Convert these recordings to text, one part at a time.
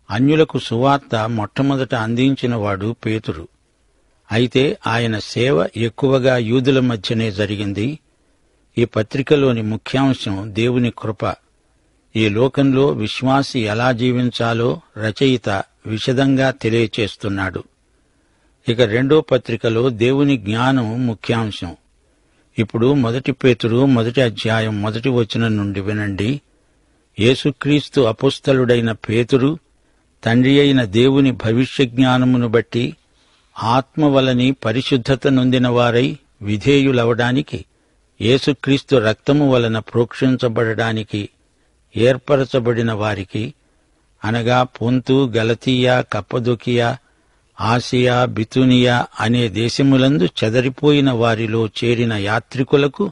అన్యులకు సువార్త మొట్టమొదట అందించినవాడు పేతురు. అయితే ఆయన సేవ ఎక్కువగా యూదుల మధ్యనే జరిగింది. ఈ పత్రికలోని ముఖ్యాంశం దేవుని కృప. ఈ లోకంలో విశ్వాసి ఎలా జీవించాలో రచయిత విశదంగా తెలియచేస్తున్నాడు. ఇక రెండో పత్రికలో దేవుని జ్ఞానం ముఖ్యాంశం. ఇప్పుడు 1 పేతురు 1 అధ్యాయం 1 వచనం నుండి వినండి. యేసుక్రీస్తు అపోస్తలుడైన పేతురు, తండ్రి అయిన దేవుని భవిష్య జ్ఞానమును బట్టి ఆత్మ వలని పరిశుద్ధత నొందిన వారై విధేయులవడానికి, యేసుక్రీస్తు రక్తము వలన ప్రోక్షించబడడానికి ఏర్పరచబడిన వారికి, అనగా పొంతు, గలతీయ, కప్పదొకియ, ఆసియా, బితునియా అనే దేశములందు చెదరిపోయిన వారిలో చేరిన యాత్రికులకు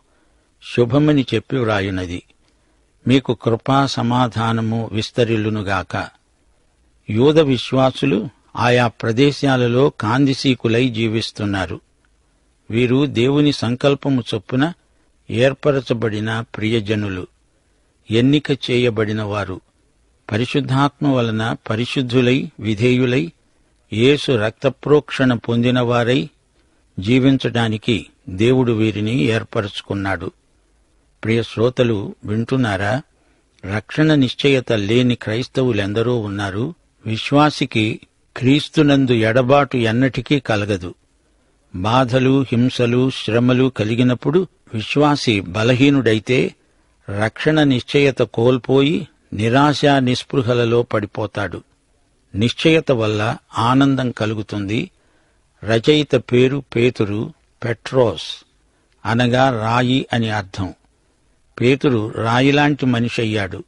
శుభమని చెప్పి వ్రాయునది. మీకు కృపా సమాధానము విస్తరిల్లునుగాక. యూద విశ్వాసులు ఆయా ప్రదేశాలలో కాందిశీకులై జీవిస్తున్నారు. వీరు దేవుని సంకల్పము చొప్పున ఏర్పరచబడిన ప్రియజనులు, ఎన్నిక చేయబడిన వారు, పరిశుద్ధాత్మ వలన పరిశుద్ధులై విధేయులై యేసు రక్తప్రోక్షణ పొందినవారై జీవించడానికి దేవుడు వీరిని ఏర్పరచుకున్నాడు. ప్రియ శ్రోతలు వింటున్నారా? రక్షణ నిశ్చయత లేని క్రైస్తవులెందరో ఉన్నారు. విశ్వాసికి క్రీస్తునందు ఎడబాటు ఎన్నటికీ కలగదు. బాధలు, హింసలు, శ్రమలు కలిగినప్పుడు విశ్వాసి బలహీనుడైతే రక్షణ నిశ్చయత కోల్పోయి నిరాశ నిస్పృహలలో పడిపోతాడు. నిశ్చయత వల్ల ఆనందం కలుగుతుంది. రచయిత పేరు పేతురు, పెట్రోస్ అనగా రాయి అని అర్థం. పేతురు రాయిలాంటి మనిషి అయ్యాడు.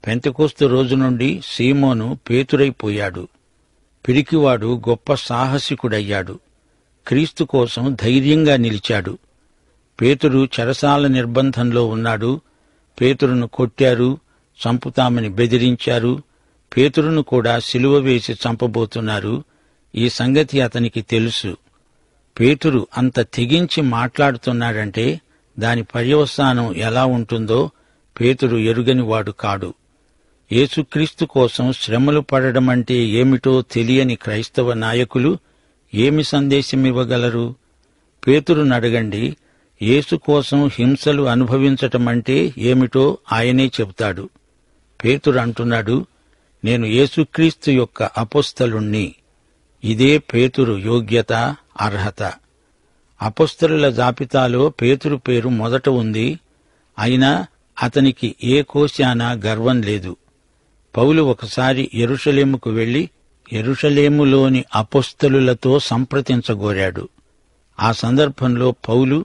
పెంతెకోస్తు రోజు నుండి సీమోను పేతురైపోయాడు. పిరికివాడు గొప్ప సాహసికుడయ్యాడు. క్రీస్తు కోసం ధైర్యంగా నిలిచాడు. పేతురు చెరసాల నిర్బంధంలో ఉన్నాడు. పేతురును కొట్టారు, చంపుతామని బెదిరించారు. పేతురును కూడా సిలువ వేసి చంపబోతున్నారు. ఈ సంగతి అతనికి తెలుసు. పేతురు అంత తెగించి మాట్లాడుతున్నాడంటే దాని పర్యవసానం ఎలా ఉంటుందో పేతురు ఎరుగనివాడు కాడు. యేసుక్రీస్తు కోసం శ్రమలు పడడమంటే ఏమిటో తెలియని క్రైస్తవ నాయకులు ఏమి సందేశమివ్వగలరు? పేతురునడగండి. యేసు కోసం హింసలు అనుభవించటమంటే ఏమిటో ఆయనే చెబుతాడు. పేతురు అంటున్నాడు, నేను యేసుక్రీస్తు యొక్క అపోస్తలుణ్ణి. ఇదే పేతురు యోగ్యత, అర్హత. అపోస్తలుల జాబితాలో పేతురు పేరు మొదట ఉంది. అయినా అతనికి ఏ కోశాన గర్వం లేదు. పౌలు ఒకసారి యెరూషలేముకు వెళ్లి యెరూషలేములోని అపోస్తలులతో సంప్రదించగోరాడు. ఆ సందర్భంలో పౌలు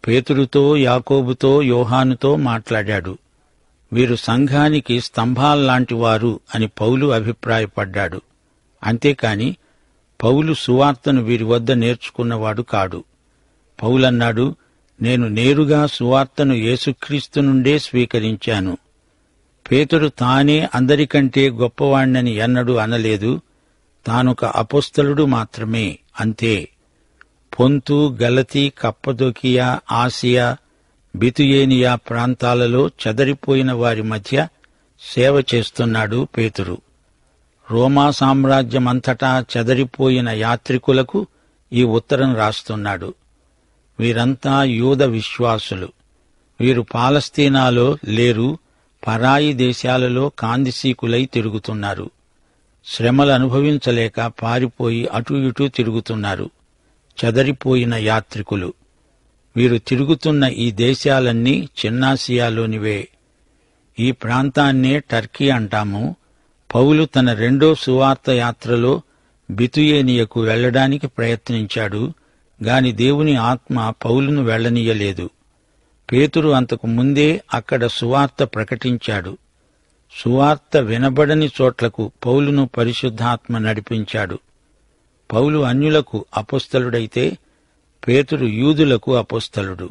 పేతురుతో, యాకోబుతో, యోహానుతో మాట్లాడాడు. వీరు సంఘానికి స్తంభాల్లాంటి వారు అని పౌలు అభిప్రాయపడ్డాడు. అంతేకాని పౌలు సువార్తను వీరి వద్ద నేర్చుకున్నవాడు కాడు. పౌలన్నాడు, నేను నేరుగా సువార్తను యేసుక్రీస్తు నుండే స్వీకరించాను. పేతురు తానే అందరికంటే గొప్పవాణ్ణని ఎన్నడూ అనలేదు. తానొక అపోస్తలుడు మాత్రమే, అంతే. పొంతు, గలతీ, కప్పదొకియా, ఆసియా, బితుయేనియా ప్రాంతాలలో చెదరిపోయిన వారి మధ్య సేవ చేస్తున్నాడు పేతురు. రోమా సామ్రాజ్యమంతటా చెదరిపోయిన యాత్రికులకు ఈ ఉత్తరం రాస్తున్నాడు. వీరంతా యూద విశ్వాసులు. వీరు పాలస్తీనాలో లేరు, పరాయి దేశాలలో కాందిశీకులై తిరుగుతున్నారు. శ్రమలు అనుభవించలేక పారిపోయి అటూ ఇటూ తిరుగుతున్నారు. చెదరిపోయిన యాత్రికులు. వీరు తిరుగుతున్న ఈ దేశాలన్నీ చిన్నాసియాలోనివే. ఈ ప్రాంతాన్నే టర్కీ అంటాము. పౌలు తన రెండో సువార్త యాత్రలో బితుయేనియకు వెళ్లడానికి ప్రయత్నించాడు. గాని దేవుని ఆత్మ పౌలును వెళ్లనీయలేదు. పేతురు అంతకు ముందే అక్కడ సువార్త ప్రకటించాడు. సువార్త వినబడని చోట్లకు పౌలును పరిశుద్ధాత్మ నడిపించాడు. పౌలు అన్యులకు అపోస్తలుడైతే పేతురు యూదులకు అపోస్తలుడు.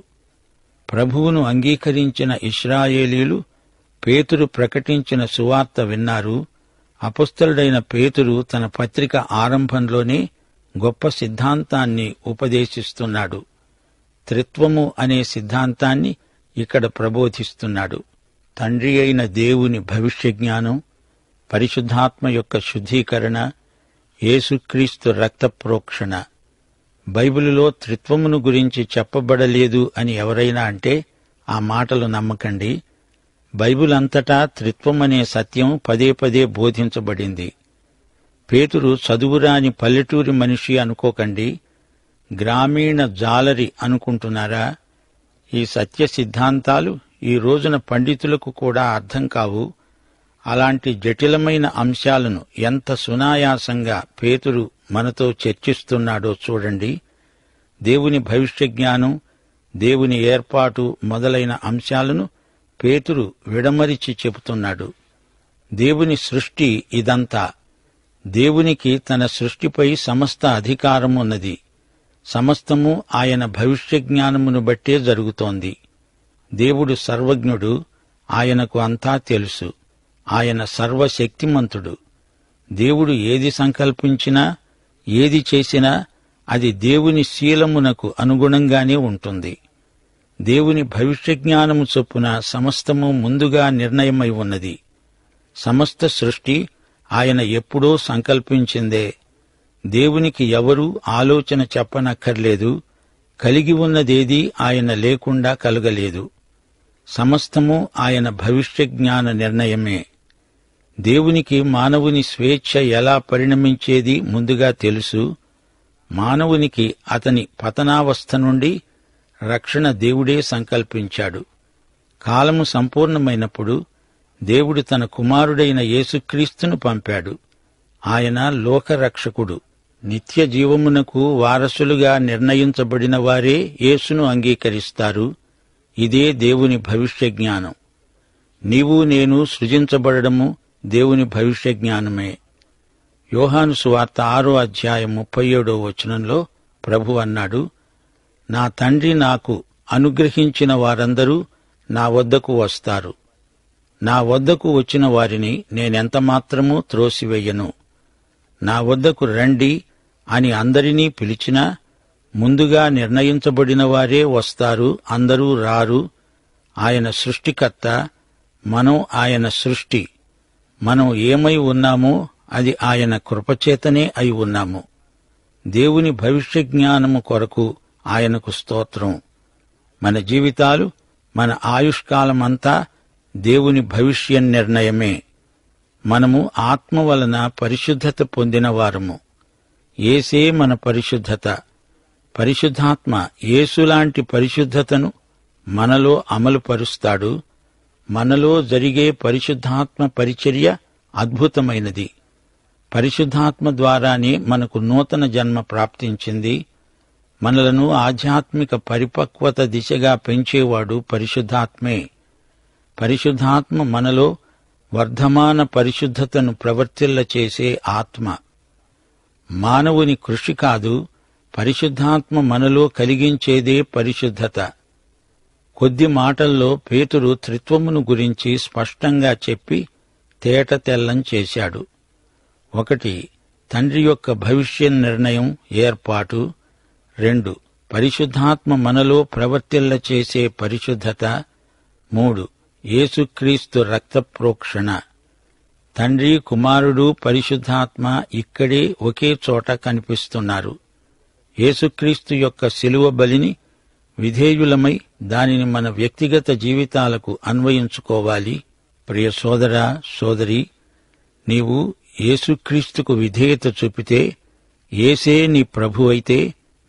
ప్రభువును అంగీకరించిన ఇశ్రాయేలీయులు పేతురు ప్రకటించిన సువార్త విన్నారు. అపోస్తలుడైన పేతురు తన పత్రిక ఆరంభంలోనే గొప్ప సిద్ధాంతాన్ని ఉపదేశిస్తున్నాడు. త్రిత్వము అనే సిద్ధాంతాన్ని ఇక్కడ ప్రబోధిస్తున్నాడు. తండ్రి అయిన దేవుని భవిష్య జ్ఞానం, పరిశుద్ధాత్మ యొక్క శుద్ధీకరణ, యేసుక్రీస్తు రక్త ప్రోక్షణ. బైబిలులో త్రిత్వమును గురించి చెప్పబడలేదు అని ఎవరైనా అంటే ఆ మాటలు నమ్మకండి. బైబిల్ అంతటా త్రిత్వమనే సత్యం పదే పదే బోధించబడింది. పేతురు చదువురాని పల్లెటూరి మనిషి అనుకోకండి, గ్రామీణ జాలరి అనుకుంటున్నారా? ఈ సత్య సిద్ధాంతాలు ఈ రోజున పండితులకు కూడా అర్థం కావు. అలాంటి జటిలమైన అంశాలను ఎంత సునాయాసంగా పేతురు మనతో చర్చిస్తున్నాడో చూడండి. దేవుని భవిష్య జ్ఞానం, దేవుని ఏర్పాటు మొదలైన అంశాలను పేతురు విడమరిచి చెబుతున్నాడు. దేవుని సృష్టి ఇదంతా. దేవునికి తన సృష్టిపై సమస్త అధికారమున్నది. సమస్తము ఆయన భవిష్య జ్ఞానమును బట్టే జరుగుతోంది. దేవుడు సర్వజ్ఞుడు, ఆయనకు అంతా తెలుసు. ఆయన సర్వశక్తిమంతుడు. దేవుడు ఏది సంకల్పించినా, ఏది చేసినా అది దేవుని శీలమునకు అనుగుణంగానే ఉంటుంది. దేవుని భవిష్య జ్ఞానము చొప్పున సమస్తము ముందుగా నిర్ణయమై ఉన్నది. సమస్త సృష్టి ఆయన ఎప్పుడో సంకల్పించిందే. దేవునికి ఎవరూ ఆలోచన చెప్పనక్కర్లేదు. కలిగి ఉన్నదేదీ ఆయన లేకుండా కలగలేదు. సమస్తము ఆయన భవిష్య జ్ఞాన నిర్ణయమే. దేవునికి మానవుని స్వేచ్ఛ ఎలా పరిణమించేది ముందుగా తెలుసు. మానవునికి అతని పతనావస్థ నుండి రక్షణ దేవుడే సంకల్పించాడు. కాలము సంపూర్ణమైనప్పుడు దేవుడు తన కుమారుడైన యేసుక్రీస్తును పంపాడు. ఆయన లోకరక్షకుడు. నిత్య జీవమునకు వారసులుగా నిర్ణయించబడిన వారే యేసును అంగీకరిస్తారు. ఇదే దేవుని భవిష్య జ్ఞానం. నీవు నేను సృజించబడము దేవుని భవిష్య జ్ఞానమే. యోహాను సువార్త 6వ అధ్యాయం 37వ వచనంలో ప్రభు అన్నాడు, నా తండ్రి నాకు అనుగ్రహించిన వారందరూ నా వద్దకు వస్తారు. నా వద్దకు వచ్చిన వారిని నేనెంతమాత్రమూ త్రోసివేయను. నా వద్దకు రండి అని అందరినీ పిలిచినా ముందుగా నిర్ణయించబడిన వారే వస్తారు, అందరూ రారు. ఆయన సృష్టికర్త, మనం ఆయన సృష్టి. మనం ఏమై ఉన్నామో అది ఆయన కృపచేతనే అయి ఉన్నాము. దేవుని భవిష్య జ్ఞానము కొరకు ఆయనకు స్తోత్రం. మన జీవితాలు, మన ఆయుష్కాలమంతా దేవుని భవిష్య నిర్ణయమే. మనము ఆత్మ వలన పరిశుద్ధత పొందినవారము. యేసే మన పరిశుద్ధత. పరిశుద్ధాత్మ యేసులాంటి పరిశుద్ధతను మనలో అమలుపరుస్తాడు. మనలో జరిగే పరిశుద్ధాత్మ పరిచర్య అద్భుతమైనది. పరిశుద్ధాత్మ ద్వారానే మనకు నూతన జన్మ ప్రాప్తించింది. మనలను ఆధ్యాత్మిక పరిపక్వత దిశగా పెంచేవాడు పరిశుద్ధాత్మే. పరిశుద్ధాత్మ మనలో వర్ధమాన పరిశుద్ధతను ప్రవర్తిల్ల చేసే ఆత్మ. మానవుని కృషి కాదు, పరిశుద్ధాత్మ మనలో కలిగించేదే పరిశుద్ధత. కొద్ది మాటల్లో పేతురు త్రిత్వమును గురించి స్పష్టంగా చెప్పి తేట తెల్లం చేశాడు. 1. తండ్రి యొక్క భవిష్య నిర్ణయం, ఏర్పాటు. 2. పరిశుద్ధాత్మ మనలో ప్రవర్తిల్ల చేసే పరిశుద్ధత. 3. యేసుక్రీస్తు రక్త ప్రోక్షణ. తండ్రి, కుమారుడు, పరిశుద్ధాత్మ ఇక్కడే ఒకే చోట కనిపిస్తున్నారు. యేసుక్రీస్తు యొక్క శిలువ బలిని విధేయులమై దానిని మన వ్యక్తిగత జీవితాలకు అన్వయించుకోవాలి. ప్రియ సోదరా, సోదరి, నీవు యేసుక్రీస్తుకు విధేయత చూపితే, యేసే నీ ప్రభువైతే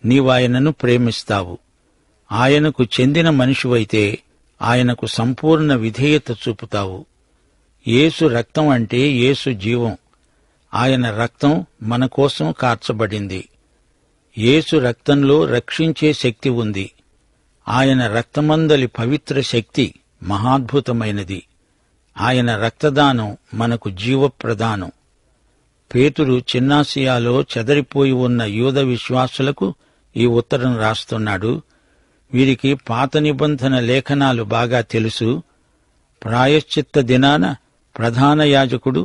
నీవాయనను ప్రేమిస్తావు. ఆయనకు చెందిన మనిషివైతే ఆయనకు సంపూర్ణ విధేయత చూపుతావు. యేసు రక్తం అంటే యేసు జీవం. ఆయన రక్తం మన కోసం కార్చబడింది. యేసు రక్తంలో రక్షించే శక్తి ఉంది. ఆయన రక్తమందలి పవిత్ర శక్తి మహాద్భుతమైనది. ఆయన రక్తదానం మనకు జీవప్రదానం. పేతురు చిన్నాసియాలో చెదరిపోయి ఉన్న యూద విశ్వాసులకు ఈ ఉత్తరం రాస్తున్నాడు. వీరికి పాత నిబంధన లేఖనాలు బాగా తెలుసు. ప్రాయశ్చిత్త దినాన ప్రధాన యాజకుడు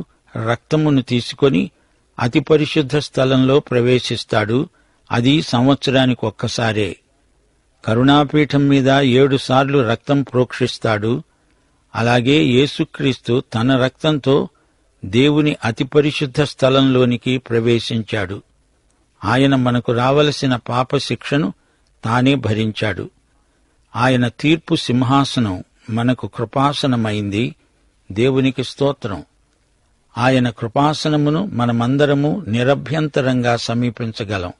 రక్తమును తీసుకొని అతి పరిశుద్ధ స్థలంలో ప్రవేశిస్తాడు. అది సంవత్సరానికి ఒక్కసారే. కరుణాపీఠం మీద 7 సార్లు రక్తం ప్రోక్షిస్తాడు. అలాగే యేసుక్రీస్తు తన రక్తంతో దేవుని అతి పరిశుద్ధ స్థలంలోనికి ప్రవేశించాడు. ఆయన మనకు రావలసిన పాప శిక్షను తానే భరించాడు. ఆయన తీర్పు సింహాసనం మనకు కృపాసనమైంది. దేవునికి స్తోత్రం. ఆయన కృపాసనమును మనమందరము నిరభ్యంతరంగా సమీపించగలం.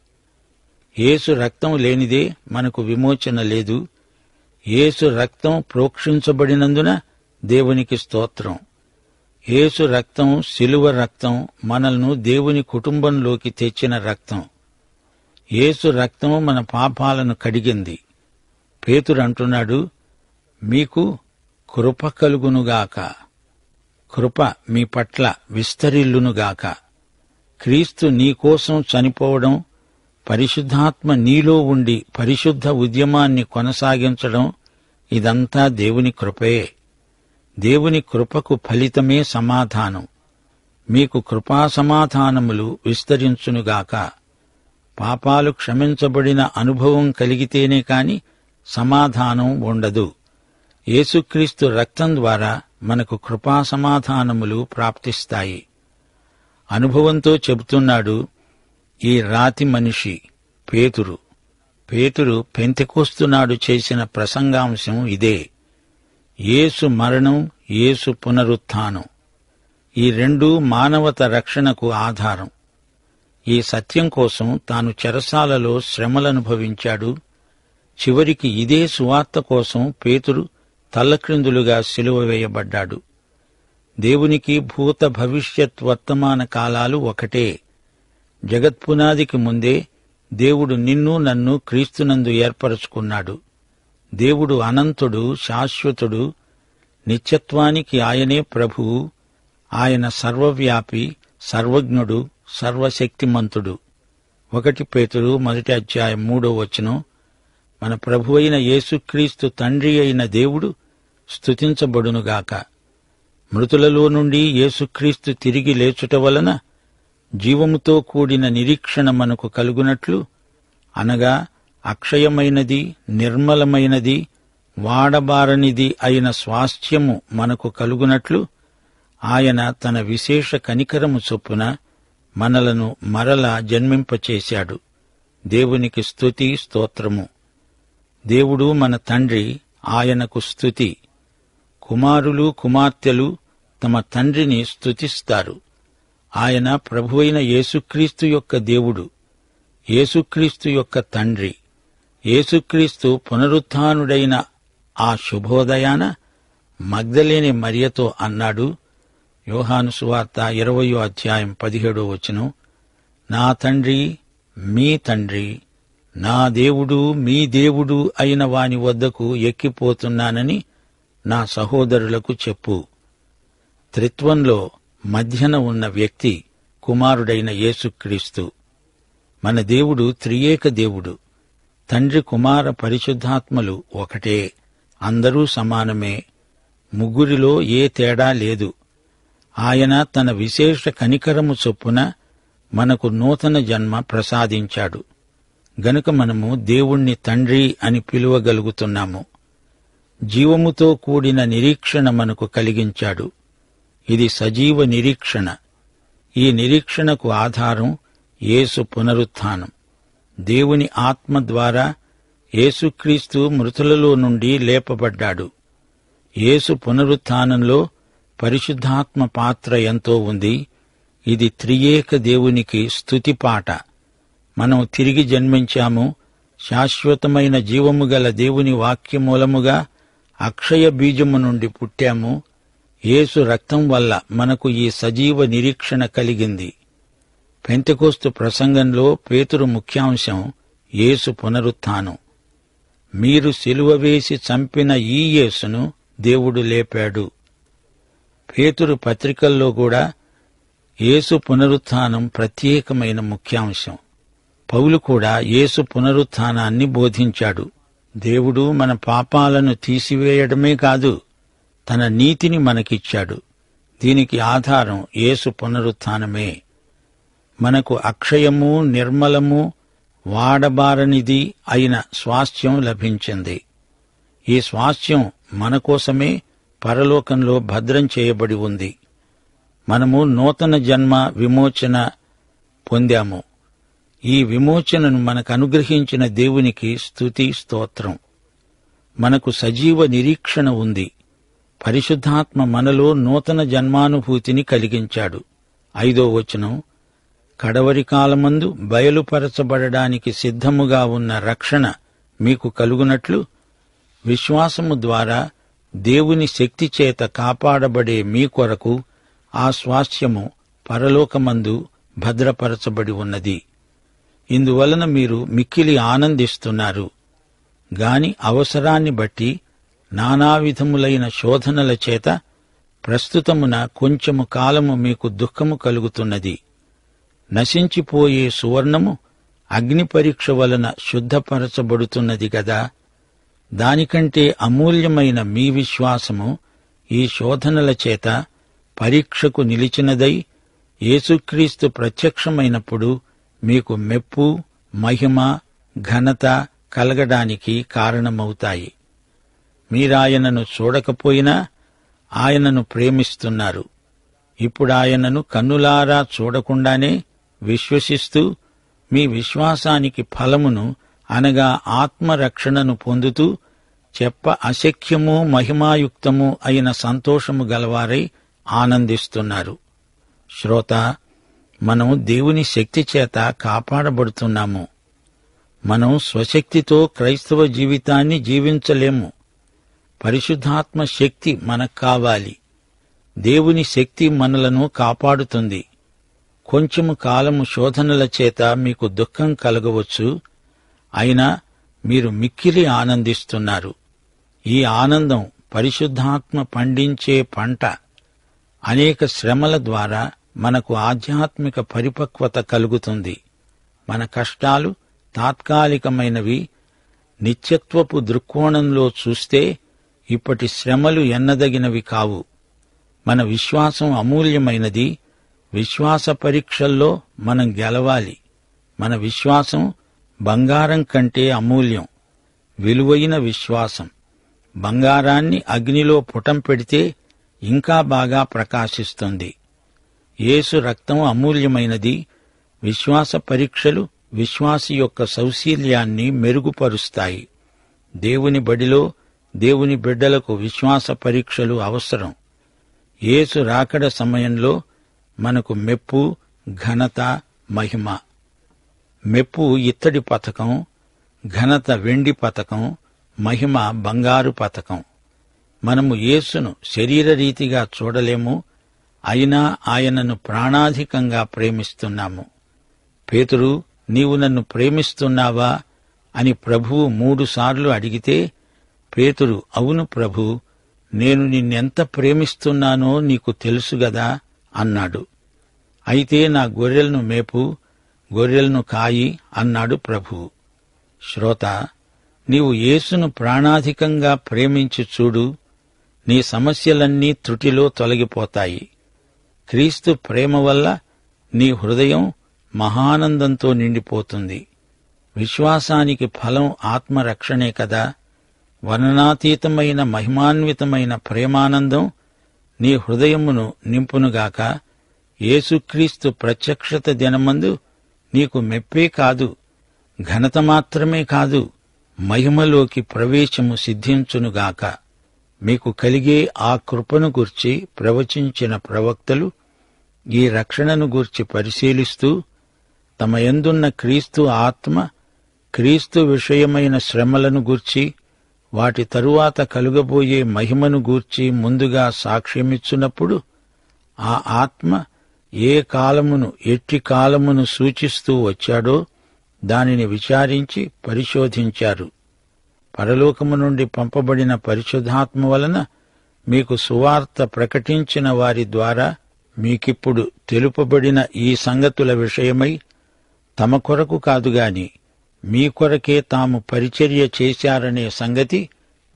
యేసు రక్తం లేనిదే మనకు విమోచన లేదు. యేసు రక్తం ప్రోక్షించబడినందున దేవునికి స్తోత్రం. యేసు రక్తం, శిలువ రక్తం మనల్ని దేవుని కుటుంబంలోకి తెచ్చిన రక్తం. యేసు రక్తం మన పాపాలను కడిగింది. పేతురు అంటున్నాడు, మీకు కృప కలుగునుగాక, కృప మీ పట్ల విస్తరిల్లునుగాక. క్రీస్తు నీకోసం చనిపోవడం, పరిశుద్ధాత్మ నీలో ఉండి పరిశుద్ధ ఉద్యమాన్ని కొనసాగించడం, ఇదంతా దేవుని కృపే. దేవుని కృపకు ఫలితమే సమాధానం. మీకు కృపా సమాధానములు విస్తరించునుగాక. పాపాలు క్షమించబడిన అనుభవం కలిగితేనే కాని సమాధానం ఉండదు. యేసుక్రీస్తు రక్తం ద్వారా మనకు కృపా సమాధానములు ప్రాప్తిస్తాయి. అనుభవంతో చెబుతున్నాడు ఈ రాతి మనిషి పేతురు పెంతెకోస్తునాడు చేసిన ప్రసంగాంశం ఇదే. యేసు మరణం, యేసు పునరుత్థానం, ఈ రెండూ మానవత రక్షణకు ఆధారం. ఈ సత్యం కోసం తాను చెరసాలలో శ్రమలనుభవించాడు. చివరికి ఇదే సువార్త కోసం పేతురు తల్లక్రిందులుగా సిలువ వేయబడ్డాడు. దేవునికి భూత భవిష్యత్ వర్తమాన కాలాలు ఒకటే. జగత్పునాదికి ముందే దేవుడు నిన్ను నన్ను క్రీస్తునందు ఏర్పరచుకున్నాడు. దేవుడు అనంతుడు, శాశ్వతుడు. నిత్యత్వానికి ఆయనే ప్రభువు. ఆయన సర్వవ్యాపి, సర్వజ్ఞుడు, సర్వశక్తిమంతుడు. 1 పేతురు 1:3 మన ప్రభువైన యేసుక్రీస్తు తండ్రి అయిన దేవుడు స్తుతించబడునుగాక. మృతులలో నుండి యేసుక్రీస్తు తిరిగి లేచుట వలన జీవముతో కూడిన నిరీక్షణ మనకు కలుగునట్లు, అనగా అక్షయమైనది, నిర్మలమైనది, వాడబారనిది అయిన స్వాస్థ్యము మనకు కలుగునట్లు ఆయన తన విశేష కనికరము చొప్పున మనలను మరల జన్మింపచేశాడు. దేవునికి స్తుతి, స్తోత్రము. దేవుడు మన తండ్రి, ఆయనకు స్తుతి. కుమారులు, కుమార్తెలు తమ తండ్రిని స్తుతిస్తారు. ఆయన ప్రభువైన యేసుక్రీస్తు యొక్క దేవుడు, యేసుక్రీస్తు యొక్క తండ్రి. యేసుక్రీస్తు పునరుత్థానుడైన ఆ శుభోదయాన మగ్దలేని మరియతో అన్నాడు, యోహాను సువార్త 20:17 నా తండ్రి, మీ తండ్రి, నా దేవుడు, మీ దేవుడు అయిన వాని వద్దకు ఎక్కిపోతున్నానని నా సహోదరులకు చెప్పు. త్రిత్వంలో మధ్యన ఉన్న వ్యక్తి కుమారుడైన యేసుక్రీస్తు. మన దేవుడు త్రియేక దేవుడు. తండ్రి, కుమార, పరిశుద్ధాత్మలు ఒకటే. అందరూ సమానమే. ముగ్గురిలో ఏ తేడా లేదు. ఆయన తన విశేష కనికరము చొప్పున మనకు నూతన జన్మ ప్రసాదించాడు గనుక మనము దేవుణ్ణి తండ్రి అని పిలువగలుగుతున్నాము. జీవముతో కూడిన నిరీక్షణ మనకు కలిగించాడు. ఇది సజీవ నిరీక్షణ. ఈ నిరీక్షణకు ఆధారం యేసు పునరుత్థానం. దేవుని ఆత్మ ద్వారా యేసుక్రీస్తు మృతులలో నుండి లేపబడ్డాడు. యేసు పునరుత్థానంలో పరిశుద్ధాత్మ పాత్ర ఎంతో ఉంది. ఇది త్రియేక దేవునికి స్తుతిపాట. మనం తిరిగి జన్మించాము. శాశ్వతమైన జీవము గల దేవుని వాక్యమూలముగా అక్షయ బీజము నుండి పుట్టాము. యేసు రక్తం వల్ల మనకు ఈ సజీవ నిరీక్షణ కలిగింది. పెంతెకోస్తు ప్రసంగంలో పేతురు ముఖ్యాంశం యేసు పునరుత్థానం. మీరు సిలువ వేసి చంపిన ఈ యేసును దేవుడు లేపాడు. పేతురు పత్రికల్లో కూడా యేసు పునరుత్థానం ప్రత్యేకమైన ముఖ్యాంశం. పౌలు కూడా యేసు పునరుత్థానాన్ని బోధించాడు. దేవుడు మన పాపాలను తీసివేయడమే కాదు, తన నీతిని మనకిచ్చాడు. దీనికి ఆధారం యేసు పునరుత్థానమే. మనకు అక్షయము, నిర్మలము, వాడబారనిది అయిన స్వాస్థ్యం లభించింది. ఈ స్వాస్థ్యం మన కోసమే పరలోకంలో భద్రం చేయబడి ఉంది. మనము నూతన జన్మ విమోచన పొందాము. ఈ విమోచనను మనకు అనుగ్రహించిన దేవునికి స్తుతి స్తోత్రం. మనకు సజీవ నిరీక్షణ ఉంది. పరిశుద్ధాత్మ మనలో నూతన జన్మానుభూతిని కలిగించాడు. 5వ వచనం, కడవరి కాలమందు బయలుపరచబడడానికి సిద్ధముగా ఉన్న రక్షణ మీకు కలుగునట్లు విశ్వాసము ద్వారా దేవుని శక్తి చేత కాపాడబడే మీ కొరకు ఆ స్వాస్థ్యము పరలోకమందు భద్రపరచబడి ఉన్నది. ఇందువలన మీరు మిక్కిలి ఆనందిస్తున్నారు. గాని అవసరాన్ని బట్టి నానావిధములైన శోధనల చేత ప్రస్తుతమున కొంచెము కాలము మీకు దుఃఖము కలుగుతున్నది. నశించిపోయే సువర్ణము అగ్ని పరీక్ష వలన శుద్ధపరచబడుతున్నది గదా. దానికంటే అమూల్యమైన మీ విశ్వాసము ఈ శోధనల చేత పరీక్షకు నిలిచినదై యేసుక్రీస్తు ప్రత్యక్షమైనప్పుడు మీకు మెప్పు, మహిమ, ఘనత కలగడానికి కారణమవుతాయి. మీరాయనను చూడకపోయినా ఆయనను ప్రేమిస్తున్నారు. ఇప్పుడాయనను కన్నులారా చూడకుండానే విశ్వసిస్తూ మీ విశ్వాసానికి ఫలమును అనగా ఆత్మరక్షణను పొందుతూ చెప్ప అశక్యము మహిమాయుక్తము అయిన సంతోషము గలవారై ఆనందిస్తున్నారు. శ్రోత, మనం దేవుని శక్తి చేత కాపాడబడుతున్నాము. మనం స్వశక్తితో క్రైస్తవ జీవితాన్ని జీవించలేము. పరిశుద్ధాత్మ శక్తి మనకు కావాలి. దేవుని శక్తి మనలను కాపాడుతుంది. కొంచెము కాలము శోధనల చేత మీకు దుఃఖం కలగవచ్చు. అయినా మీరు మిక్కిలి ఆనందిస్తున్నారు. ఈ ఆనందం పరిశుద్ధాత్మ పండించే పంట. అనేక శ్రమల ద్వారా మనకు ఆధ్యాత్మిక పరిపక్వత కలుగుతుంది. మన కష్టాలు తాత్కాలికమైనవి. నిత్యత్వపు దృక్కోణంలో చూస్తే ఇప్పటి శ్రమలు ఎన్నదగినవి కావు. మన విశ్వాసం అమూల్యమైనది. విశ్వాస పరీక్షల్లో మనం గెలవాలి. మన విశ్వాసం బంగారం కంటే అమూల్యం. విలువైన విశ్వాసం. బంగారాన్ని అగ్నిలో పుటం పెడితే ఇంకా బాగా ప్రకాశిస్తుంది. యేసు రక్తం అమూల్యమైనది. విశ్వాస పరీక్షలు విశ్వాసి యొక్క సౌశీల్యాన్ని మెరుగుపరుస్తాయి. దేవుని బడిలో దేవుని బిడ్డలకు విశ్వాస పరీక్షలు అవసరం. యేసు రాకడ సమయంలో మనకు మెప్పు, ఘనత, మహిమ. మెప్పు ఇత్తడి పతకం, ఘనత వెండి పతకం, మహిమ బంగారు పతకం. మనము యేసును శరీరరీతిగా చూడలేము. అయినా ఆయనను ప్రాణాధికంగా ప్రేమిస్తున్నాము. పేతురు, నీవు నన్ను ప్రేమిస్తున్నావా అని ప్రభువు 3 సార్లు అడిగితే పేతురు, అవును ప్రభూ, నేను నిన్నెంత ప్రేమిస్తున్నానో నీకు తెలుసుగదా అన్నాడు. అయితే నా గొర్రెలను మేపు, గొర్రెలను కాయి అన్నాడు ప్రభువు. శ్రోత, నీవు యేసును ప్రాణాధికంగా ప్రేమించి చూడు. నీ సమస్యలన్నీ త్రుటిలో తొలగిపోతాయి. క్రీస్తు ప్రేమ వల్ల నీ హృదయం మహానందంతో నిండిపోతుంది. విశ్వాసానికి ఫలం ఆత్మరక్షణే కదా. వర్ణనాతీతమైన మహిమాన్వితమైన ప్రేమానందం నీ హృదయమును నింపునుగాక. యేసుక్రీస్తు ప్రత్యక్షత దినమందు నీకు మెప్పే కాదు, ఘనత మాత్రమే కాదు, మహిమలోకి ప్రవేశము సిద్ధించునుగాక. మీకు కలిగే ఆ కృపను గూర్చి ప్రవచించిన ప్రవక్తలు ఈ రక్షణను గూర్చి పరిశీలిస్తూ తమ యందున్న క్రీస్తు ఆత్మ, క్రీస్తు విషయమైన శ్రమలను గూర్చి, వాటి తరువాత కలుగబోయే మహిమను గూర్చి ముందుగా సాక్ష్యమిచ్చున్నప్పుడు ఆ ఆత్మ ఏ కాలమును ఎట్టి కాలమును సూచిస్తూ వచ్చాడో దానిని విచారించి పరిశోధించారు. పరలోకము నుండి పంపబడిన పరిశుద్ధాత్మ వలన మీకు సువార్త ప్రకటించిన వారి ద్వారా మీకిప్పుడు తెలుపబడిన ఈ సంగతుల విషయమై తమ కొరకు కాదుగాని మీ కొరకే తాము పరిచర్య చేశారనే సంగతి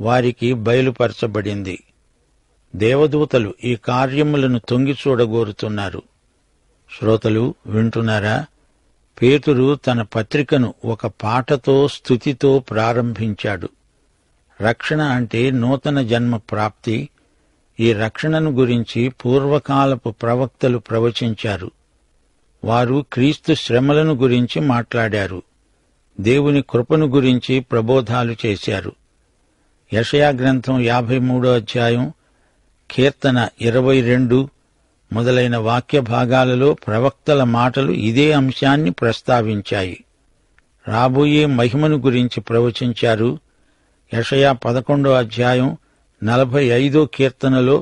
వారికి బయలుపరచబడింది. దేవదూతలు ఈ కార్యములను తొంగి చూడగోరుతున్నారు. శ్రోతలు వింటున్నారా? పేతురు తన పత్రికను ఒక పాటతో, స్తుతితో ప్రారంభించాడు. రక్షణ అంటే నూతన జన్మ ప్రాప్తి. ఈ రక్షణను గురించి పూర్వకాలపు ప్రవక్తలు ప్రవచించారు. వారు క్రీస్తు శ్రమలను గురించి మాట్లాడారు. దేవుని కృపను గురించి ప్రబోధాలు చేశారు. యెషయా గ్రంథం 53వ అధ్యాయం, కీర్తన 22 మొదలైన వాక్య భాగాలలో ప్రవక్తల మాటలు ఇదే అంశాన్ని ప్రస్తావించాయి. రాబోయే మహిమను గురించి ప్రవచించారు. యెషయా 11వ అధ్యాయం 45వ కీర్తనలో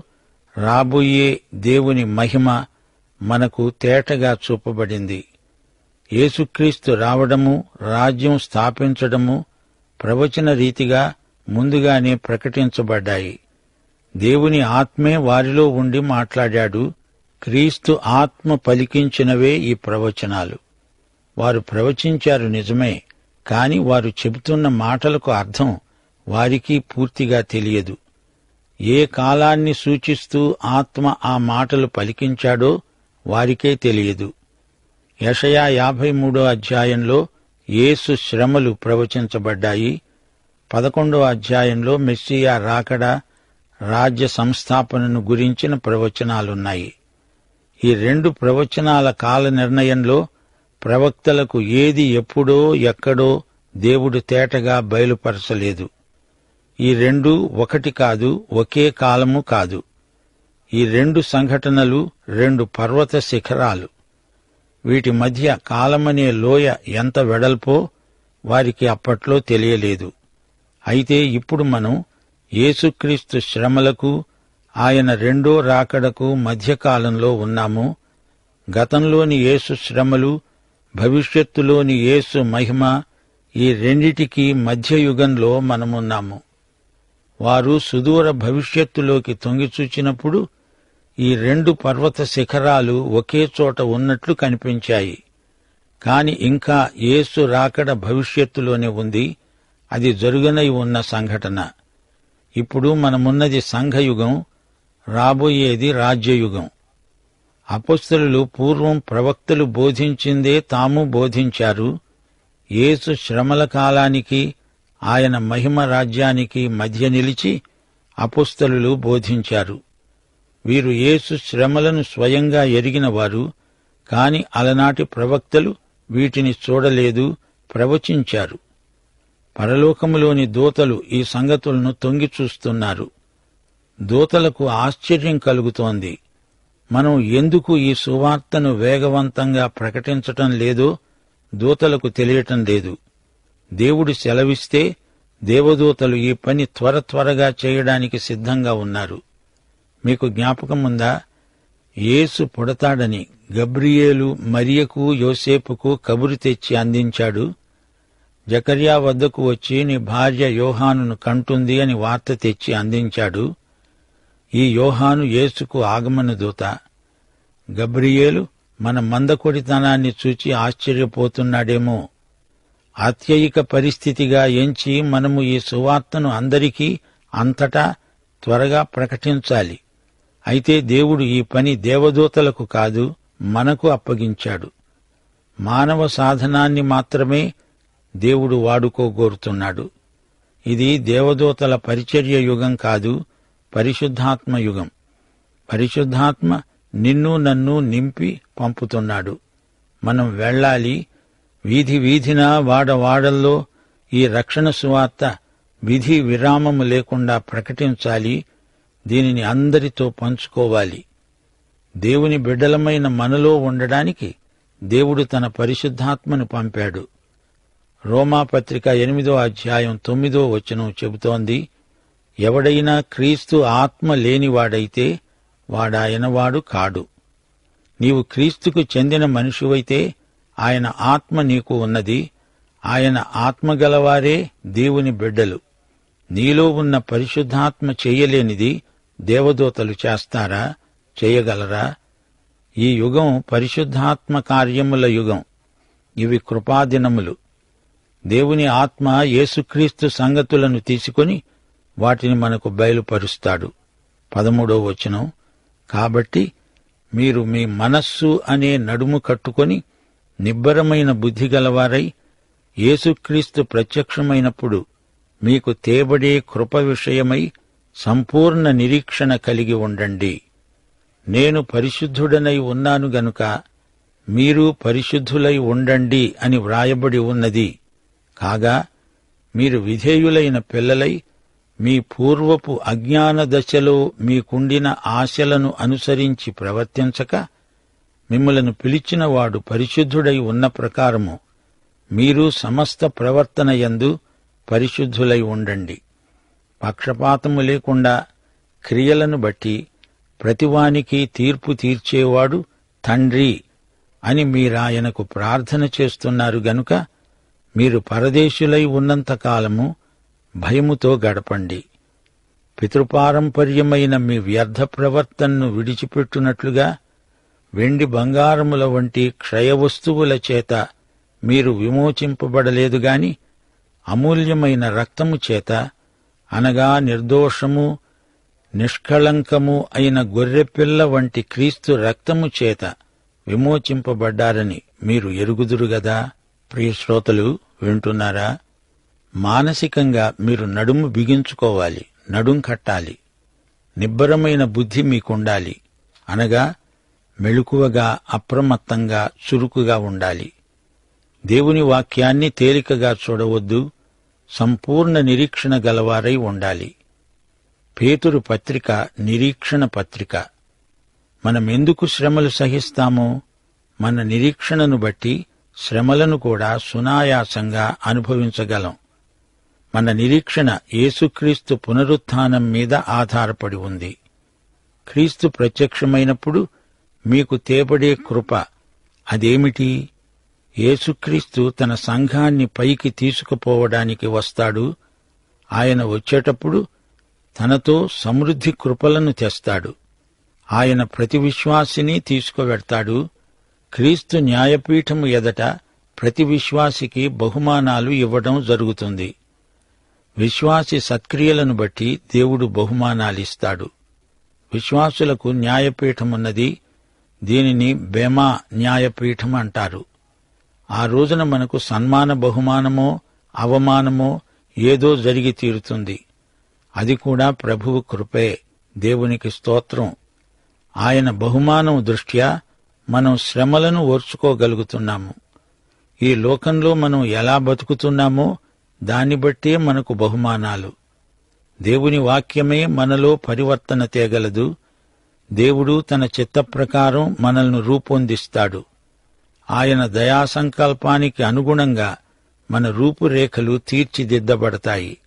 రాబోయే దేవుని మహిమ మనకు తేటగా చూపబడింది. యేసుక్రీస్తు రావడము, రాజ్యం స్థాపించడము ప్రవచన రీతిగా ముందుగానే ప్రకటించబడ్డాయి. దేవుని ఆత్మే వారిలో ఉండి మాట్లాడాడు. క్రీస్తు ఆత్మ పలికించినవే ఈ ప్రవచనాలు. వారు ప్రవచించారు నిజమే, కాని వారు చెబుతున్న మాటలకు అర్థం వారికి పూర్తిగా తెలియదు. ఏ కాలాన్ని సూచిస్తూ ఆత్మ ఆ మాటలు పలికించాడో వారికే తెలియదు. యెషయా 53వ అధ్యాయంలో యేసు శ్రమలు ప్రవచించబడ్డాయి. 11వ అధ్యాయంలో మెస్సియా రాకడ, రాజ్య సంస్థాపనను గురించిన ప్రవచనాలున్నాయి. ఈ 2 ప్రవచనాల కాల నిర్ణయంలో ప్రవక్తలకు ఏది ఎప్పుడో ఎక్కడో దేవుడు తేటగా బయలుపరచలేదు. ఈ 2 ఒకటి కాదు, ఒకే కాలము కాదు. ఈ 2 సంఘటనలు 2 పర్వత శిఖరాలు. వీటి మధ్య కాలమనే లోయ ఎంత వెడల్పో వారికి అప్పట్లో తెలియలేదు. అయితే ఇప్పుడు మనం యేసుక్రీస్తు శ్రమలకు, ఆయన రెండో రాకడకు మధ్యకాలంలో ఉన్నాము. గతంలోని యేసు శ్రమలు, భవిష్యత్తులోని యేసు మహిమ, ఈ రెండిటికీ మధ్యయుగంలో మనమున్నాము. వారు సుదూర భవిష్యత్తులోకి తొంగిచూచినప్పుడు ఈ 2 పర్వత శిఖరాలు ఒకే చోట ఉన్నట్లు కనిపించాయి. కాని ఇంకా యేసు రాకడ భవిష్యత్తులోనే ఉంది. అది జరుగనై ఉన్న సంఘటన. ఇప్పుడు మనమున్నది సంఘయుగం, రాబోయేది రాజ్యయుగం. అపొస్తలులు పూర్వం ప్రవక్తలు బోధించిందే తాము బోధించారు. యేసు శ్రమల కాలానికి, ఆయన మహిమ రాజ్యానికి మధ్య నిలిచి అపొస్తలులు బోధించారు. వీరు యేసు శ్రమలను స్వయంగా ఎరిగినవారు, కాని అలనాటి ప్రవక్తలు వీటిని చూడలేదు, ప్రవచించారు. పరలోకములోని దూతలు ఈ సంగతులను తొంగి చూస్తున్నారు. దూతలకు ఆశ్చర్యం కలుగుతోంది. మనం ఎందుకు ఈ సువార్తను వేగవంతంగా ప్రకటించటం లేదో దూతలకు తెలియటం లేదు. దేవుడు సెలవిస్తే దేవదూతలు ఈ పని త్వరగా చేయడానికి సిద్ధంగా ఉన్నారు. మీకు జ్ఞాపకముందా? యేసు పుడతాడని గబ్రియేలు మరియకు, యోసేపుకు కబురు తెచ్చి అందించాడు. జకర్యా వద్దకు వచ్చి నీ భార్య యోహానును కంటుంది అని వార్త తెచ్చి అందించాడు. ఈ యోహాను యేసుకు ఆగమన దూత. గబ్రియేలు మన మందకొడితనాన్ని చూచి ఆశ్చర్యపోతున్నాడేమో. అత్యయిక పరిస్థితిగా ఎంచి మనము ఈ సువార్తను అందరికీ అంతటా త్వరగా ప్రకటించాలి. అయితే దేవుడు ఈ పని దేవదూతలకు కాదు, మనకు అప్పగించాడు. మానవ సాధనాన్ని మాత్రమే దేవుడు వాడుకోగోరుతున్నాడు. ఇది దేవదూతల పరిచర్య యుగం కాదు, పరిశుద్ధాత్మ యుగం. పరిశుద్ధాత్మ నిన్ను నన్ను నింపి పంపుతున్నాడు. మనం వెళ్ళాలి. వీధి వీధినా వాడవాడల్లో ఈ రక్షణ సువార్త విధి విరామము లేకుండా ప్రకటించాలి. దీనిని అందరితో పంచుకోవాలి. దేవుని బిడ్డలమైన మనలో ఉండడానికి దేవుడు తన పరిశుద్ధాత్మను పంపాడు. రోమాపత్రిక 8వ అధ్యాయం 9వ వచనం చెబుతోంది, ఎవడైనా క్రీస్తు ఆత్మ లేనివాడైతే వాడాయనవాడు కాడు. నీవు క్రీస్తుకు చెందిన మనిషివైతే ఆయన ఆత్మ నీకు ఉన్నది. ఆయన ఆత్మగలవారే దేవుని బిడ్డలు. నీలో ఉన్న పరిశుద్ధాత్మ చెయ్యలేనిది దేవదూతలు చేస్తారా? చేయగలరా? ఈ యుగం పరిశుద్ధాత్మ కార్యముల యుగం. ఇవి కృపాదినములు. దేవుని ఆత్మ యేసుక్రీస్తు సంగతులను తీసుకొని వాటిని మనకు బయలుపరుస్తాడు. 13వ వచనం, కాబట్టి మీరు మీ మనస్సు అనే నడుము కట్టుకొని నిబ్బరమైన బుద్ధిగలవారై యేసుక్రీస్తు ప్రత్యక్షమైనప్పుడు మీకు తేబడే కృప విషయమై సంపూర్ణ నిరీక్షణ కలిగి ఉండండి. నేను పరిశుద్ధుడనై ఉన్నాను గనుక మీరు పరిశుద్ధులై ఉండండి అని వ్రాయబడి ఉన్నది. కాగా మీరు విధేయులైన పిల్లలై మీ పూర్వపు అజ్ఞాన దశలో మీకుండిన ఆశలను అనుసరించి ప్రవర్తించక, మిమ్మలను పిలిచినవాడు పరిశుద్ధుడై ఉన్న ప్రకారము మీరు సమస్త ప్రవర్తన యందు పరిశుద్ధులై ఉండండి. పక్షపాతము లేకుండా క్రియలను బట్టి ప్రతివానికి తీర్పు తీర్చేవాడు తండ్రి అని మీరాయనకు ప్రార్థన చేస్తున్నారు గనుక మీరు పరదేశులై ఉన్నంతకాలము భయముతో గడపండి. పితృపారంపర్యమైన మీ వ్యర్థ ప్రవర్తనను విడిచిపెట్టునట్లుగా వెండి బంగారముల వంటి క్షయవస్తువుల చేత మీరు విమోచింపబడలేదు గాని అమూల్యమైన రక్తము చేత, అనగా నిర్దోషము నిష్కళంకము అయిన గొర్రెపిల్ల వంటి క్రీస్తు రక్తము చేత విమోచింపబడ్డారని మీరు ఎరుగుదురుగదా. ప్రియశ్రోతలు వింటున్నారా? మానసికంగా మీరు నడుము బిగించుకోవాలి, నడుం కట్టాలి. నిబ్బరమైన బుద్ధి మీకుండాలి, అనగా మెళుకువగా, అప్రమత్తంగా, చురుకుగా ఉండాలి. దేవుని వాక్యాన్ని తేలికగా చూడవద్దు, సంపూర్ణ నిరీక్షణ గలవారై ఉండాలి. పేతురు పత్రిక నిరీక్షణ పత్రిక. మనమెందుకు శ్రమలు సహిస్తామో మన నిరీక్షణను బట్టి శ్రమలను కూడా సునాయాసంగా అనుభవించగలం. మన నిరీక్షణ యేసుక్రీస్తు పునరుత్థానం మీద ఆధారపడి ఉంది. క్రీస్తు ప్రత్యక్షమైనప్పుడు మీకు తేబడే కృప అదేమిటి? యేసుక్రీస్తు తన సంఘాన్ని పైకి తీసుకుపోవడానికి వస్తాడు. ఆయన వచ్చేటప్పుడు తనతో సమృద్ధి కృపలను తెస్తాడు. ఆయన ప్రతి విశ్వాసిని తీసుకువెడతాడు. క్రీస్తు న్యాయపీఠము ఎదట ప్రతి విశ్వాసికి బహుమానాలు ఇవ్వడం జరుగుతుంది. విశ్వాసి సత్క్రియలను బట్టి దేవుడు బహుమానాలిస్తాడు. విశ్వాసులకు న్యాయపీఠమున్నది. దీనిని బెమా న్యాయపీఠం అంటారు. ఆ రోజున మనకు సన్మాన బహుమానమో అవమానమో ఏదో జరిగి తీరుతుంది. అది కూడా ప్రభువు కృపే. దేవునికి స్తోత్రం. ఆయన బహుమానం దృష్ట్యా మనం శ్రమలను ఓర్చుకోగలుగుతున్నాము. ఈ లోకంలో మనం ఎలా బతుకుతున్నామో దాన్ని బట్టే మనకు బహుమానాలు. దేవుని వాక్యమే మనలో పరివర్తన తేగలదు. దేవుడు తన చిత్త ప్రకారం మనల్ని రూపొందిస్తాడు. ఆయన దయాసంకల్పానికి అనుగుణంగా మన రూపురేఖలు తీర్చిదిద్దబడతాయి.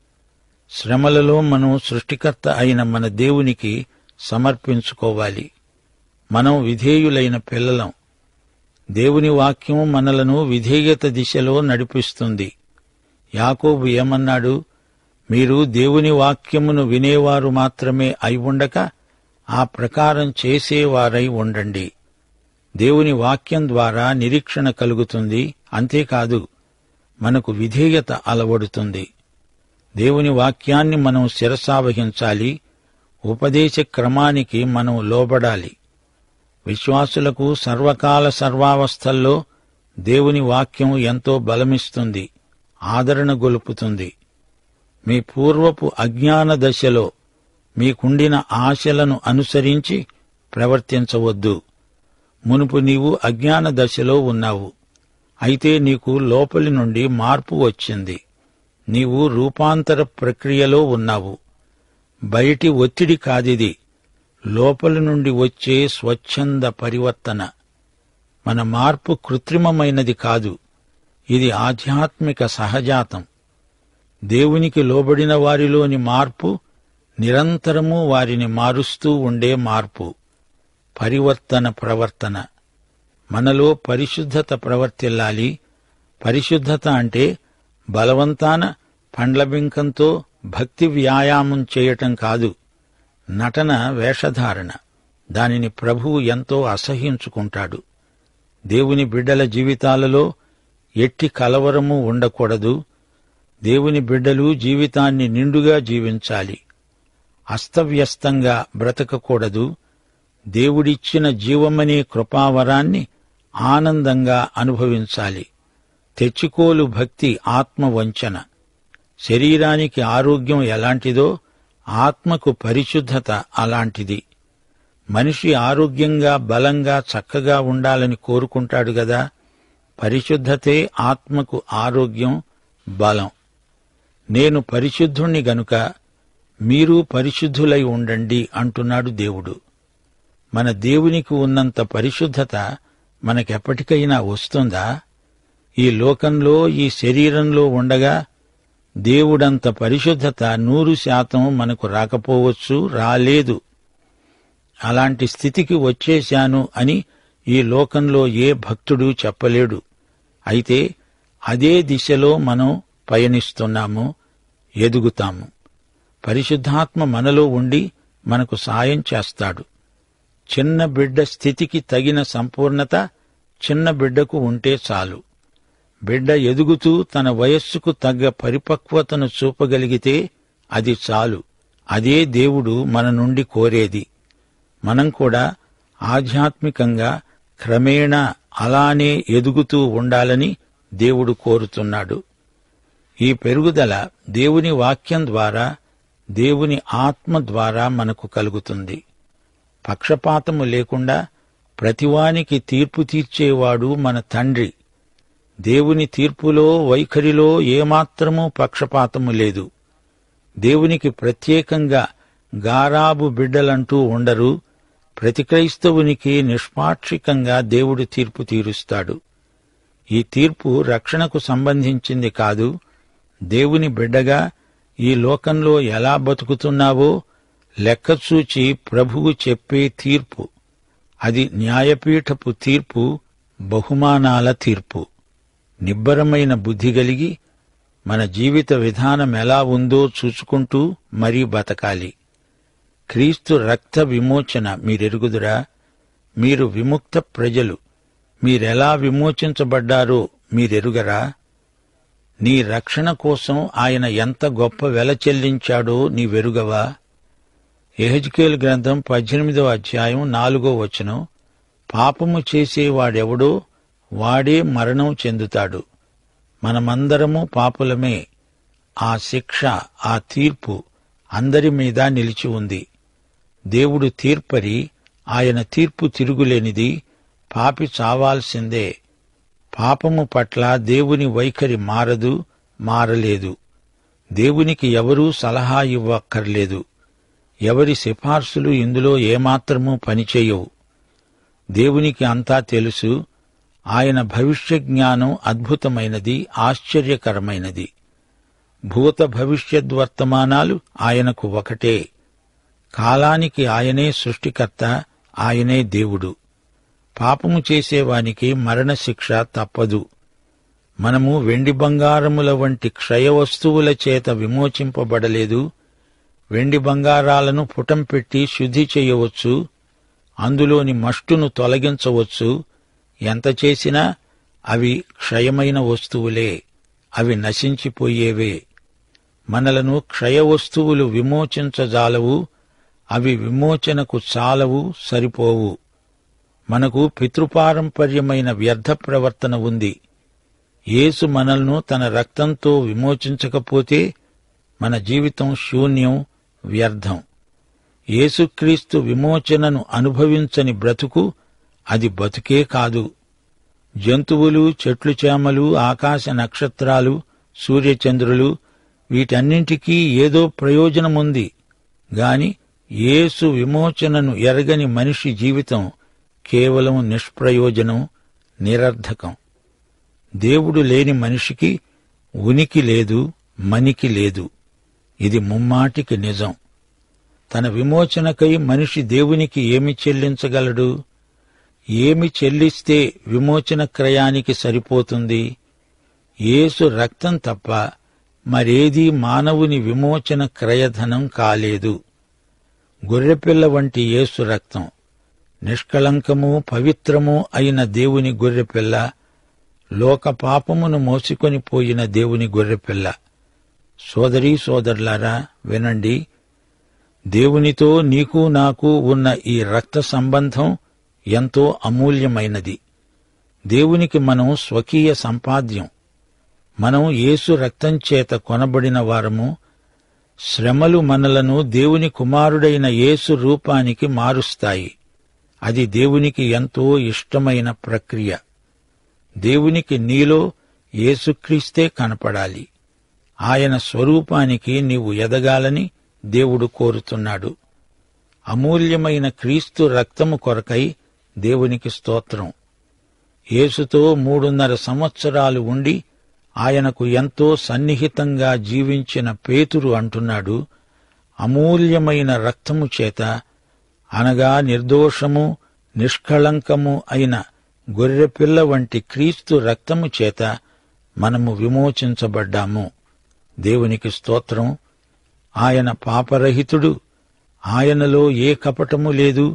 శ్రమలలో మనం సృష్టికర్త అయిన మన దేవునికి సమర్పించుకోవాలి. మనం విధేయులైన పిల్లలం. దేవుని వాక్యం మనలను విధేయత దిశలో నడిపిస్తుంది. యాకోబు ఏమన్నాడు? మీరు దేవుని వాక్యమును వినేవారు మాత్రమే అయి ఉండక ఆ ప్రకారం చేసేవారై ఉండండి. దేవుని వాక్యం ద్వారా నిరీక్షణ కలుగుతుంది. అంతేకాదు, మనకు విధేయత అలవడుతుంది. దేవుని వాక్యాన్ని మనం శిరసావహించాలి. ఉపదేశ క్రమానికి మనం లోబడాలి. విశ్వాసులకు సర్వకాల సర్వావస్థల్లో దేవుని వాక్యం ఎంతో బలమిస్తుంది, ఆదరణ గొలుపుతుంది. మీ పూర్వపు అజ్ఞాన దశలో మీకుండిన ఆశలను అనుసరించి ప్రవర్తించవద్దు. మునుపు నీవు అజ్ఞాన దశలో ఉన్నావు. అయితే నీకు లోపలి నుండి మార్పు వచ్చింది. నీవు రూపాంతర ప్రక్రియలో ఉన్నావు. బయటి ఒత్తిడి కాదిది, లోపలి నుండి వచ్చే స్వచ్ఛంద పరివర్తన. మన మార్పు కృత్రిమమైనది కాదు, ఇది ఆధ్యాత్మిక సహజాతం. దేవునికి లోబడిన వారిలోని మార్పు నిరంతరము వారిని మారుస్తూ ఉండే మార్పు, పరివర్తన ప్రవర్తన. మనలో పరిశుద్ధత ప్రవర్తిల్లాలి. పరిశుద్ధత అంటే బలవంతాన పండ్లబింకంతో భక్తి వ్యాయామం చేయటం కాదు, నటన, వేషధారణ. దానిని ప్రభువు ఎంతో అసహ్యించుకుంటాడు. దేవుని బిడ్డల జీవితాలలో ఎట్టి కలవరము ఉండకూడదు. దేవుని బిడ్డలు జీవితాన్ని నిండుగా జీవించాలి. అస్తవ్యస్తంగా బ్రతకకూడదు. దేవుడిచ్చిన జీవమనే కృపావరాన్ని ఆనందంగా అనుభవించాలి. తెచ్చుకోలు భక్తి ఆత్మవంచన. శరీరానికి ఆరోగ్యం ఎలాంటిదో ఆత్మకు పరిశుద్ధత అలాంటిది. మనిషి ఆరోగ్యంగా, బలంగా, చక్కగా ఉండాలని కోరుకుంటాడు గదా. పరిశుద్ధతే ఆత్మకు ఆరోగ్యం, బలం. నేను పరిశుద్ధుణ్ణి గనుక మీరు పరిశుద్ధులై ఉండండి అంటున్నాడు దేవుడు. మన దేవునికి ఉన్నంత పరిశుద్ధత మనకెప్పటికైనా వస్తుందా? ఈ లోకంలో, ఈ శరీరంలో ఉండగా దేవుడంత పరిశుద్ధత 100% మనకు రాకపోవచ్చు, రాలేదు. అలాంటి స్థితికి వచ్చేశాను అని ఈ లోకంలో ఏ భక్తుడు చెప్పలేడు. అయితే అదే దిశలో మనం పయనిస్తున్నాము, ఎదుగుతాము. పరిశుద్ధాత్మ మనలో ఉండి మనకు సాయం చేస్తాడు. చిన్న బిడ్డ స్థితికి తగిన సంపూర్ణత చిన్న బిడ్డకు ఉంటే చాలు. బిడ్డ ఎదుగుతూ తన వయస్సుకు తగ్గ పరిపక్వతను చూపగలిగితే అది చాలు. అదే దేవుడు మన నుండి కోరేది. మనం కూడా ఆధ్యాత్మికంగా క్రమేణా అలానే ఎదుగుతూ ఉండాలని దేవుడు కోరుతున్నాడు. ఈ పెరుగుదల దేవుని వాక్యం ద్వారా, దేవుని ఆత్మ ద్వారా మనకు కలుగుతుంది. పక్షపాతము లేకుండా ప్రతివానికి తీర్పు తీర్చేవాడు మన తండ్రి. దేవుని తీర్పులో, వైఖరిలో ఏమాత్రమూ పక్షపాతము లేదు. దేవునికి ప్రత్యేకంగా గారాబు బిడ్డలంటూ ఉండరు. ప్రతి క్రైస్తవునికి నిష్పాక్షికంగా దేవుడు తీర్పు తీరుస్తాడు. ఈ తీర్పు రక్షణకు సంబంధించింది కాదు. దేవుని బిడ్డగా ఈ లోకంలో ఎలా బతుకుతున్నావో లెక్కచూచి ప్రభువు చెప్పే తీర్పు. అది న్యాయపీఠపు తీర్పు, బహుమానాల తీర్పు. నిబ్బరమైన బుద్ధి కలిగి మన జీవిత విధానం ఎలా ఉందో చూసుకుంటూ మరీ బతకాలి. క్రీస్తు రక్త విమోచన మీరెరుగుదురా? మీరు విముక్త ప్రజలు. మీరెలా విమోచించబడ్డారో మీరెరుగరా? నీ రక్షణ కోసం ఆయన ఎంత గొప్ప వెల చెల్లించాడో నీవెరుగవా? యెహెజ్కేలు గ్రంథం 18వ అధ్యాయం 4వ వచనం, పాపము చేసేవాడెవడో వాడే మరణం చెందుతాడు. మనమందరము పాపులమే. ఆ శిక్ష, ఆ తీర్పు అందరి మీద నిలిచి ఉంది. దేవుడు తీర్పరి. ఆయన తీర్పు తిరుగులేనిది. పాపి చావాల్సిందే. పాపము పట్ల దేవుని వైఖరి మారదు, మారలేదు. దేవునికి ఎవరూ సలహా ఇవ్వక్కర్లేదు. ఎవరి సిఫార్సులు ఇందులో ఏమాత్రమూ పనిచేయవు. దేవునికి అంతా తెలుసు. ఆయన భవిష్య జ్ఞానం అద్భుతమైనది, ఆశ్చర్యకరమైనది. భూత భవిష్యద్వర్తమానాలు ఆయనకు ఒకటే. కాలానికి ఆయనే సృష్టికర్త, ఆయనే దేవుడు. పాపము చేసేవానికి మరణశిక్ష తప్పదు. మనము వెండి బంగారముల వంటి క్షయవస్తువుల చేత విమోచింపబడలేదు. వెండి బంగారాలను పుటం పెట్టి శుద్ధి చేయవచ్చు. అందులోని మష్టును తొలగించవచ్చు. ఎంత చేసినా అవి క్షయమైన వస్తువులే. అవి నశించిపోయేవే. మనలను క్షయవస్తువులు విమోచించజాలవు. అవి విమోచనకు చాలవు, సరిపోవు. మనకు పితృపారంపర్యమైన వ్యర్థ ప్రవర్తన ఉంది. యేసు మనల్ని తన రక్తంతో విమోచించకపోతే మన జీవితం శూన్యం, వ్యర్థం. యేసుక్రీస్తు విమోచనను అనుభవించని బ్రతుకు అది బతుకే కాదు. జంతువులు, చెట్లు చేమలు, ఆకాశ నక్షత్రాలు, సూర్యచంద్రులు వీటన్నింటికీ ఏదో ప్రయోజనముంది గాని యేసు విమోచనను ఎరగని మనిషి జీవితం కేవలం నిష్ప్రయోజనం, నిరర్థకం. దేవుడు లేని మనిషికి ఉనికి లేదు, మనికి లేదు. ఇది ముమ్మాటికి నిజం. తన విమోచనకై మనిషి దేవునికి ఏమి చెల్లించగలడు? ఏమి చెల్లిస్తే విమోచన క్రయానికి సరిపోతుంది? యేసు రక్తం తప్ప మరేదీ మానవుని విమోచన క్రయధనం కాలేదు. గొర్రెపిల్ల వంటి యేసు రక్తం, నిష్కళంకము, పవిత్రము అయిన దేవుని గొర్రెపిల్ల, లోక పాపమును మోసుకొని పోయిన దేవుని గొర్రెపిల్ల. సోదరీ సోదరులారా, వినండి. దేవునితో నీకు నాకు ఉన్న ఈ రక్త సంబంధం ఎంతో అమూల్యమైనది. దేవునికి మనం స్వకీయ సంపాద్యం. మనం యేసు రక్తం చేత కొనబడిన వారము. శ్రమలు మనలను దేవుని కుమారుడైన యేసు రూపానికి మారుస్తాయి. అది దేవునికి ఎంతో ఇష్టమైన ప్రక్రియ. దేవునికి నీలో యేసుక్రీస్తే కనపడాలి. ఆయన స్వరూపానికి నీవు ఎదగాలని దేవుడు కోరుతున్నాడు. అమూల్యమైన క్రీస్తు రక్తము కొరకై దేవునికి స్తోత్రం. యేసుతో 3.5 సంవత్సరాలు ఉండి ఆయనకు ఎంతో సన్నిహితంగా జీవించిన పేతురు అంటున్నాడు, అమూల్యమైన రక్తము చేత, అనగా నిర్దోషము నిష్కళంకము అయిన గొర్రెపిల్ల వంటి క్రీస్తు రక్తము చేత మనము విమోచించబడ్డాము. దేవునికి స్తోత్రం. ఆయన పాపరహితుడు. ఆయనలో ఏ కపటము లేదు,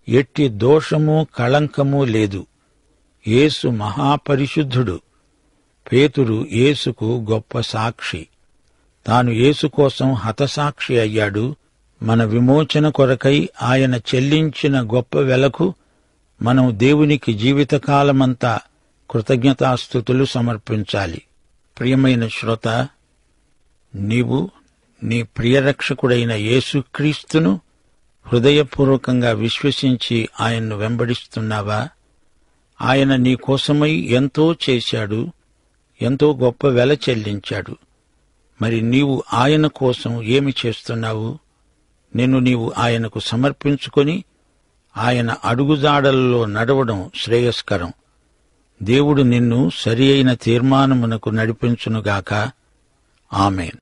ఎట్టి దోషము కళంకము లేదు. యేసు మహాపరిశుద్ధుడు. పేతురు యేసుకు గొప్ప సాక్షి. తాను యేసు కోసం హతసాక్షి అయ్యాడు. మన విమోచన కొరకై ఆయన చెల్లించిన గొప్ప వెలకు మనం దేవునికి జీవితకాలమంతా కృతజ్ఞతాస్తుతులు సమర్పించాలి. ప్రియమైన శ్రోత, నీవు నీ ప్రియరక్షకుడైన యేసుక్రీస్తును హృదయపూర్వకంగా విశ్వసించి ఆయన్ను వెంబడిస్తున్నావా? ఆయన నీకోసమై ఎంతో చేశాడు, ఎంతో గొప్ప వెల చెల్లించాడు. మరి నీవు ఆయన కోసం ఏమి చేస్తున్నావు? నీవు ఆయనకు సమర్పించుకొని ఆయన అడుగుజాడలలో నడవడం శ్రేయస్కరం. దేవుడు నిన్ను సరి అయిన తీర్మానమునకు నడిపించునుగాక. ఆమేన్.